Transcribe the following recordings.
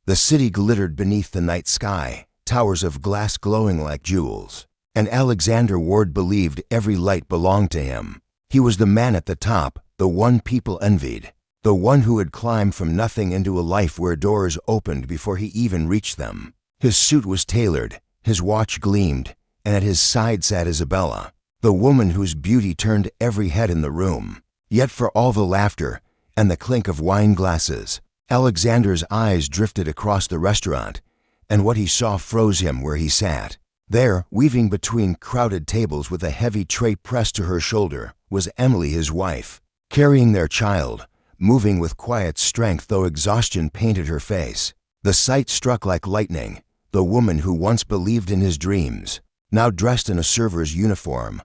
The city glittered beneath the night sky, towers of glass glowing like jewels. And Alexander Ward believed every light belonged to him. He was the man at the top, the one people envied, the one who had climbed from nothing into a life where doors opened before he even reached them. His suit was tailored, his watch gleamed, and at his side sat Isabella, the woman whose beauty turned every head in the room. Yet for all the laughter and the clink of wine glasses, Alexander's eyes drifted across the restaurant, and what he saw froze him where he sat. There, weaving between crowded tables with a heavy tray pressed to her shoulder, was Emily, his wife, carrying their child, moving with quiet strength though exhaustion painted her face. The sight struck like lightning. The woman who once believed in his dreams, now dressed in a server's uniform,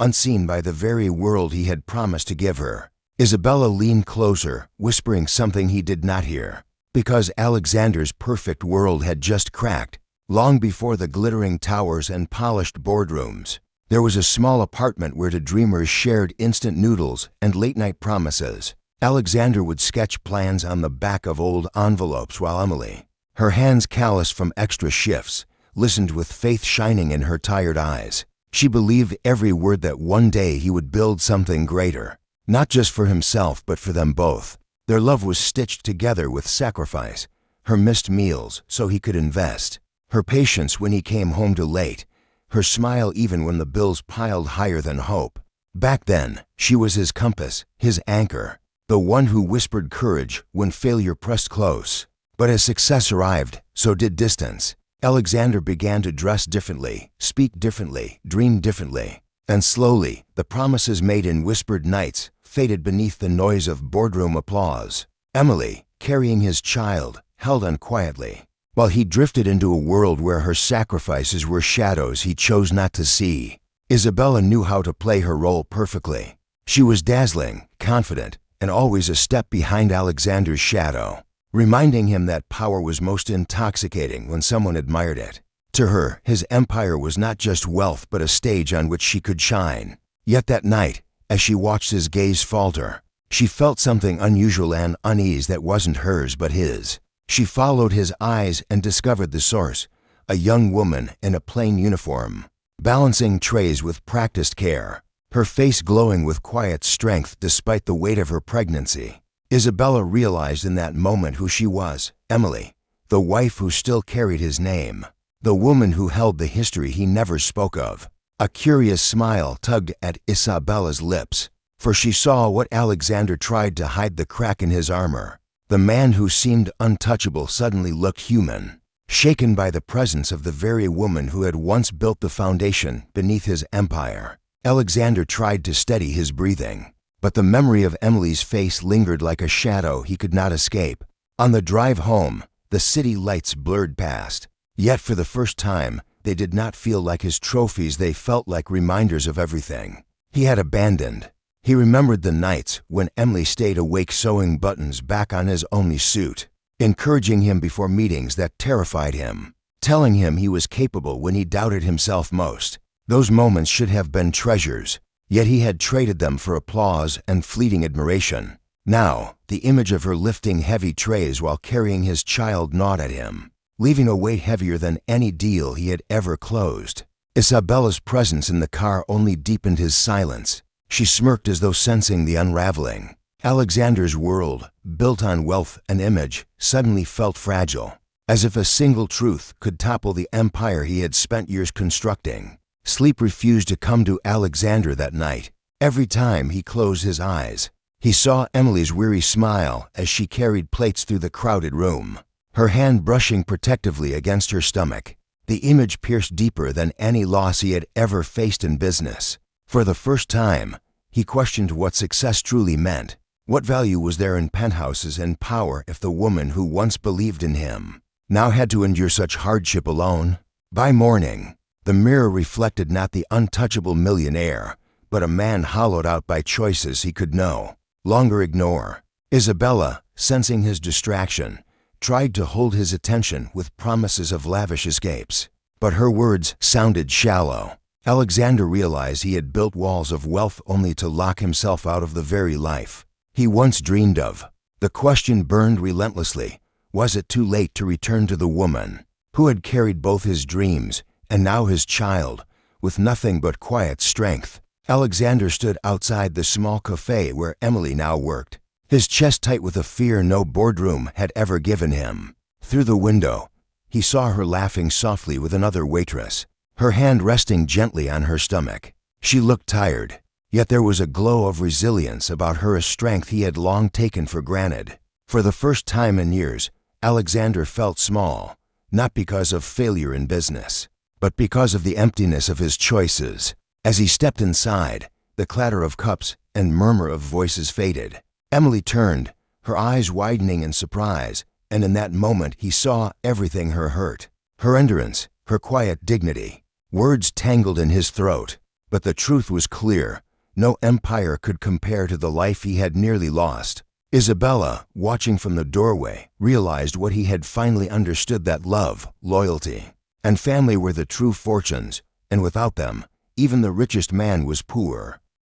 unseen by the very world he had promised to give her. Isabella leaned closer, whispering something he did not hear, because Alexander's perfect world had just cracked. Long before the glittering towers and polished boardrooms, there was a small apartment where the dreamers shared instant noodles and late-night promises. Alexander would sketch plans on the back of old envelopes while Emily, her hands calloused from extra shifts, listened with faith shining in her tired eyes. She believed every word that one day he would build something greater, not just for himself but for them both. Their love was stitched together with sacrifice, her missed meals so he could invest, her patience when he came home too late, her smile even when the bills piled higher than hope. Back then, she was his compass, his anchor, the one who whispered courage when failure pressed close. But as success arrived, so did distance. Alexander began to dress differently, speak differently, dream differently. And slowly, the promises made in whispered nights faded beneath the noise of boardroom applause. Emily, carrying his child, held on quietly, while he drifted into a world where her sacrifices were shadows he chose not to see. Isabella knew how to play her role perfectly. She was dazzling, confident, and always a step behind Alexander's shadow, reminding him that power was most intoxicating when someone admired it. To her, his empire was not just wealth but a stage on which she could shine. Yet that night, as she watched his gaze falter, she felt something unusual and unease that wasn't hers but his. She followed his eyes and discovered the source, a young woman in a plain uniform, balancing trays with practiced care, her face glowing with quiet strength despite the weight of her pregnancy. Isabella realized in that moment who she was, Emily, the wife who still carried his name, the woman who held the history he never spoke of. A curious smile tugged at Isabella's lips, for she saw what Alexander tried to hide: the crack in his armor. The man who seemed untouchable suddenly looked human, shaken by the presence of the very woman who had once built the foundation beneath his empire. Alexander tried to steady his breathing, but the memory of Emily's face lingered like a shadow he could not escape. On the drive home, the city lights blurred past, yet for the first time, they did not feel like his trophies. They felt like reminders of everything he had abandoned. He remembered the nights when Emily stayed awake sewing buttons back on his only suit, encouraging him before meetings that terrified him, telling him he was capable when he doubted himself most. Those moments should have been treasures, yet he had traded them for applause and fleeting admiration. Now, the image of her lifting heavy trays while carrying his child gnawed at him, leaving a weight heavier than any deal he had ever closed. Isabella's presence in the car only deepened his silence. She smirked as though sensing the unraveling. Alexander's world, built on wealth and image, suddenly felt fragile, as if a single truth could topple the empire he had spent years constructing. Sleep refused to come to Alexander that night. Every time he closed his eyes, he saw Emily's weary smile as she carried plates through the crowded room, her hand brushing protectively against her stomach. The image pierced deeper than any loss he had ever faced in business. For the first time, he questioned what success truly meant. What value was there in penthouses and power if the woman who once believed in him now had to endure such hardship alone? By morning, the mirror reflected not the untouchable millionaire, but a man hollowed out by choices he could no longer ignore. Isabella, sensing his distraction, tried to hold his attention with promises of lavish escapes, but her words sounded shallow. Alexander realized he had built walls of wealth only to lock himself out of the very life he once dreamed of. The question burned relentlessly. Was it too late to return to the woman who had carried both his dreams and now his child with nothing but quiet strength? Alexander stood outside the small cafe where Emily now worked, his chest tight with a fear no boardroom had ever given him. Through the window, he saw her laughing softly with another waitress, her hand resting gently on her stomach. She looked tired, yet there was a glow of resilience about her, a strength he had long taken for granted. For the first time in years, Alexander felt small, not because of failure in business, but because of the emptiness of his choices. As he stepped inside, the clatter of cups and murmur of voices faded. Emily turned, her eyes widening in surprise, and in that moment he saw everything: her hurt, her endurance, her quiet dignity. Words tangled in his throat, but the truth was clear. No empire could compare to the life he had nearly lost. Isabella, watching from the doorway, realized what he had finally understood: that love, loyalty, and family were the true fortunes, and without them, even the richest man was poor.